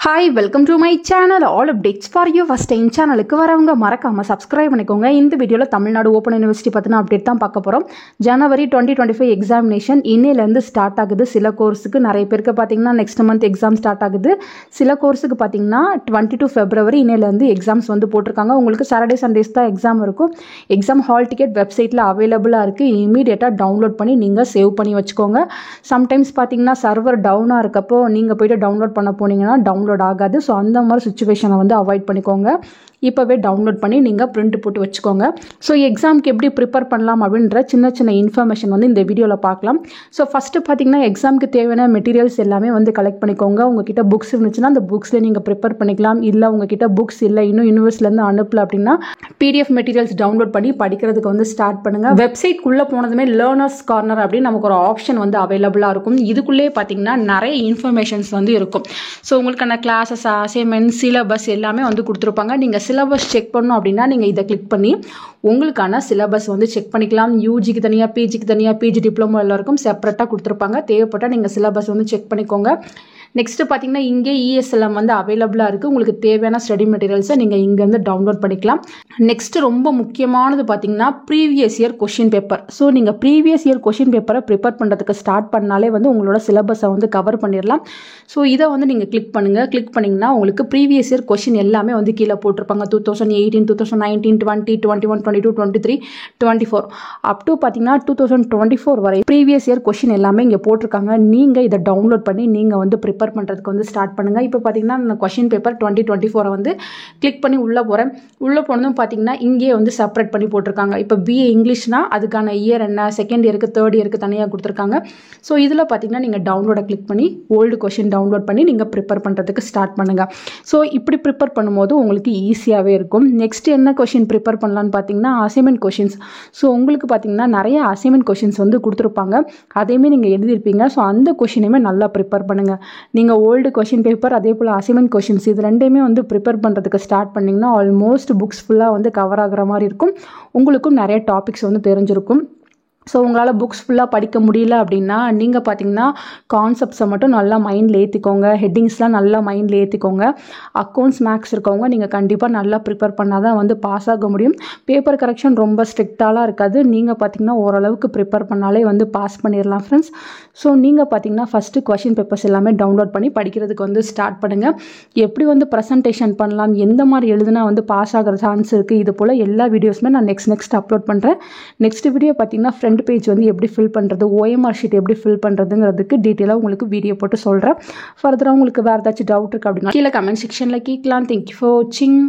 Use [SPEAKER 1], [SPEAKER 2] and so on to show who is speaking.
[SPEAKER 1] Hi, welcome to my channel. All updates for you. First time channel க்கு வரவங்க மறக்காம subscribe பண்ணிக்கோங்க. இந்த வீடியோல தமிழ்நாடு ஓபன் யுனிவர்சிட்டி பத்தின அப்டேட் தான் பார்க்க போறோம். ஜனவரி 2025 எக்ஸாமினேஷன் இன்னையில இருந்து ஸ்டார்ட் ஆகுது. சில கோர்ஸ்க்கு நிறைய பேருக்கு பாத்தீங்கன்னா நெக்ஸ்ட் மந்த் எக்ஸாம் ஸ்டார்ட் ஆகுது. சில கோர்ஸ்க்கு பாத்தீங்கன்னா 22 February இன்னையில இருந்து எக்ஸாம்ஸ் வந்து போட்டுருக்காங்க. உங்களுக்கு சாட்டர்டே சண்டேஸ் தான் எக்ஸாம் இருக்கும். எக்ஸாம் ஹால் டிக்கெட் வெப்சைட்ல அவைலபிளா இருக்கு. இமிடியேட்டா டவுன்லோட் பண்ணி நீங்க சேவ் பண்ணி வச்சுக்கோங்க. சம்டைம்ஸ் பாத்தீங்கன்னா சர்வர் டவுனா இருக்கப்போ நீங்க போய்ட்டு டவுன்லோட் பண்ண போனீங்கன்னா டவுன்லோட் ஆகாது. ஸோ அந்த மாதிரி சுச்சுவேஷனை வந்து அவாய்ட் பண்ணிக்கோங்க. இப்போவே டவுன்லோட் பண்ணி நீங்கள் பிரிண்ட் போட்டு வச்சுக்கோங்க. ஸோ எக்ஸாமுக்கு எப்படி ப்ரிப்பேர் பண்ணலாம் அப்படின்ற சின்ன சின்ன இன்ஃபர்மேஷன் வந்து இந்த வீடியோவில் பார்க்கலாம். ஸோ ஃபஸ்ட்டு பார்த்தீங்கன்னா எக்ஸாமுக்கு தேவையான மெட்டீரியல்ஸ் எல்லாமே வந்து கலெக்ட் பண்ணிக்கோங்க. உங்ககிட்ட புக்ஸ் இருந்துச்சுன்னா அந்த புக்ஸில் நீங்கள் ப்ரிப்பேர் பண்ணிக்கலாம். இல்லை உங்ககிட்ட புக்ஸ் இல்லை, இன்னும் யூனிவர்சிட்டிலேருந்து அனுப்பல அப்படின்னா PDF மெட்டீரியல்ஸ் டவுன்லோட் பண்ணி படிக்கிறதுக்கு வந்து ஸ்டார்ட் பண்ணுங்கள். வெப்சைட்குள்ளே போனதுமே லேர்னர்ஸ் கார்னர் அப்படின்னு நமக்கு ஒரு ஆப்ஷன் வந்து அவைலபிளாக இருக்கும். இதுக்குள்ளே பார்த்தீங்கன்னா நிறைய இன்ஃபர்மேஷன்ஸ் வந்து இருக்கும். ஸோ உங்களுக்கான கிளாஸஸ், அசைன்மெண்ட், சிலபஸ் எல்லாமே வந்து கொடுத்துருப்பாங்க. நீங்கள் சிலபஸ் செக் பண்ணணும் அப்படின்னா நீங்கள் இதை கிளிக் பண்ணி உங்களுக்கான சிலபஸ் வந்து செக் பண்ணிக்கலாம். யூஜிக்கு தனியாக, பிஜிக்கு தனியாக, பிஜி டிப்ளமோ எல்லாருக்கும் செப்பரேட்டாக கொடுத்துருப்பாங்க. தேவைப்பட்டால் நீங்கள் சிலபஸ் வந்து செக் பண்ணிக்கோங்க. நெக்ஸ்ட்டு பார்த்தீங்கன்னா இங்கே ESLM வந்து அவைலபிளாக இருக்குது. உங்களுக்கு தேவையான ஸ்டடி மெட்டீரியல்ஸை நீங்கள் இங்கேருந்து டவுன்லோட் பண்ணிக்கலாம். நெக்ஸ்ட்டு ரொம்ப முக்கியமானது பார்த்தீங்கன்னா previous year question paper. So நீங்கள் ப்ரீவியஸ் இயர் கொஷின் பேப்பரை ப்ரிப்பேர் பண்ணுறதுக்கு ஸ்டார்ட் பண்ணாலே வந்து உங்களோட சிலபஸை வந்து கவர் பண்ணிடலாம். ஸோ இதை வந்து நீங்கள் கிளிக் பண்ணுங்கள். கிளிக் பண்ணிங்கன்னா உங்களுக்கு ப்ரீவியஸ் இயர் கொஷின் எல்லாமே வந்து கீழே போட்டிருப்பாங்க. 2018, 2019, 20, 21, 22, 23, 24 அப் டு பார்த்தீங்கன்னா 2024 வரை ப்ரீவியஸ் இயர் கொஷின் எல்லாமே இங்கே போட்டிருக்காங்க. நீங்கள் இதை டவுன்லோட் பண்ணி நீங்கள் வந்து ப்ரிப்பேர் பண்ணுறதுக்கு வந்து ஸ்டார்ட் பண்ணுங்கள். இப்போ பார்த்தீங்கன்னா நான் கொஷின் பேப்பர் 2024 வந்து கிளிக் பண்ணி உள்ளே போகிறேன். உள்ளே போனதும் பார்த்தீங்கன்னா இங்கே வந்து செப்பரேட் பண்ணி போட்டிருக்காங்க. இப்போ BA இங்கிலீஷ்னா அதுக்கான இயர் என்ன, செகண்ட் இயருக்கு, தேர்ட் இயருக்கு தனியாக கொடுத்துருக்காங்க. ஸோ இதில் பார்த்தீங்கன்னா நீங்கள் டவுன்லோடை கிளிக் பண்ணி ஓல்டு கொஷின் டவுன்லோட் பண்ணி நீங்கள் ப்ரிப்பேர் பண்ணுறதுக்கு ஸ்டார்ட் பண்ணுங்கள். ஸோ இப்படி ப்ரிப்பேர் பண்ணும்போது உங்களுக்கு ஈஸியாகவே இருக்கும். நெக்ஸ்ட் என்ன கொஷின் ப்ரிப்பேர் பண்ணலான்னு பார்த்தீங்கன்னா அசைன்மெண்ட் கொஷின்ஸ். ஸோ உங்களுக்கு பார்த்தீங்கன்னா நிறைய அசைன்மெண்ட் கொஷின்ஸ் வந்து கொடுத்துருப்பாங்க. அதையுமே நீங்கள் எழுதியிருப்பீங்க. ஸோ அந்த கொஷினையுமே நல்லா ப்ரிப்பேர் பண்ணுங்கள். நீங்கள் ஓல்டு கொஷின் பேப்பர் அதே போல் அசைன்மெண்ட் கொஷின்ஸ் இது ரெண்டையுமே வந்து ப்ரிப்பேர் பண்ணுறதுக்கு ஸ்டார்ட் பண்ணிங்கன்னா ஆல்மோஸ்ட் புக்ஸ் ஃபுல்லாக வந்து கவர் ஆகிற மாதிரி இருக்கும். உங்களுக்கும் நிறைய டாபிக்ஸ் வந்து தெரிஞ்சிருக்கும். ஸோ உங்களால் புக்ஸ் ஃபுல்லாக படிக்க முடியல அப்படின்னா நீங்கள் பார்த்தீங்கன்னா கான்செப்ட்ஸை மட்டும் நல்லா மைண்டில் ஏற்றிக்கோங்க. ஹெட்டிங்ஸ்லாம் நல்லா மைண்டில் ஏற்றிக்கோங்க. அக்கௌண்ட்ஸ், மேக்ஸ் இருக்கவங்க நீங்கள் கண்டிப்பாக நல்லா ப்ரிப்பேர் பண்ணால் தான் வந்து பாஸ் ஆக முடியும். பேப்பர் கரெக்ஷன் ரொம்ப ஸ்ட்ரிக்டாலாம் இருக்காது. நீங்கள் பார்த்தீங்கன்னா ஓரளவுக்கு ப்ரிப்பேர் பண்ணாலே வந்து பாஸ் பண்ணிடலாம் ஃப்ரெண்ட்ஸ். ஸோ நீங்கள் பார்த்தீங்கன்னா ஃபஸ்ட்டு கொஷின் பேப்பர்ஸ் எல்லாமே டவுன்லோட் பண்ணி படிக்கிறதுக்கு வந்து ஸ்டார்ட் பண்ணுங்கள். எப்படி வந்து ப்ரெசன்டேஷன் பண்ணலாம், எந்த மாதிரி எழுதுனா வந்து பாஸ் ஆகிற சான்ஸ் இருக்குது, இது போல் எல்லா வீடியோஸுமே நான் நெக்ஸ்ட் அப்லோட் பண்ணுறேன். நெக்ஸ்ட் வீடியோ பார்த்தீங்கன்னா ஃப்ரண்ட் பேஜ் வந்து எப்படி ஃபில் பண்ணுறது, OMR ஷீட் எப்படி ஃபில் பண்ணுறதுங்கிறதுக்கு டீட்டெயிலாக உங்களுக்கு வீடியோ போட்டு சொல்கிறேன். ஃபர்தராக உங்களுக்கு வேறு ஏதாச்சும் டவுட் இருக்குது அப்படின்னா கீழே கமெண்ட் செக்ஷனில் கேட்கலாம். தேங்க்யூ ஃபார் வாட்சிங்.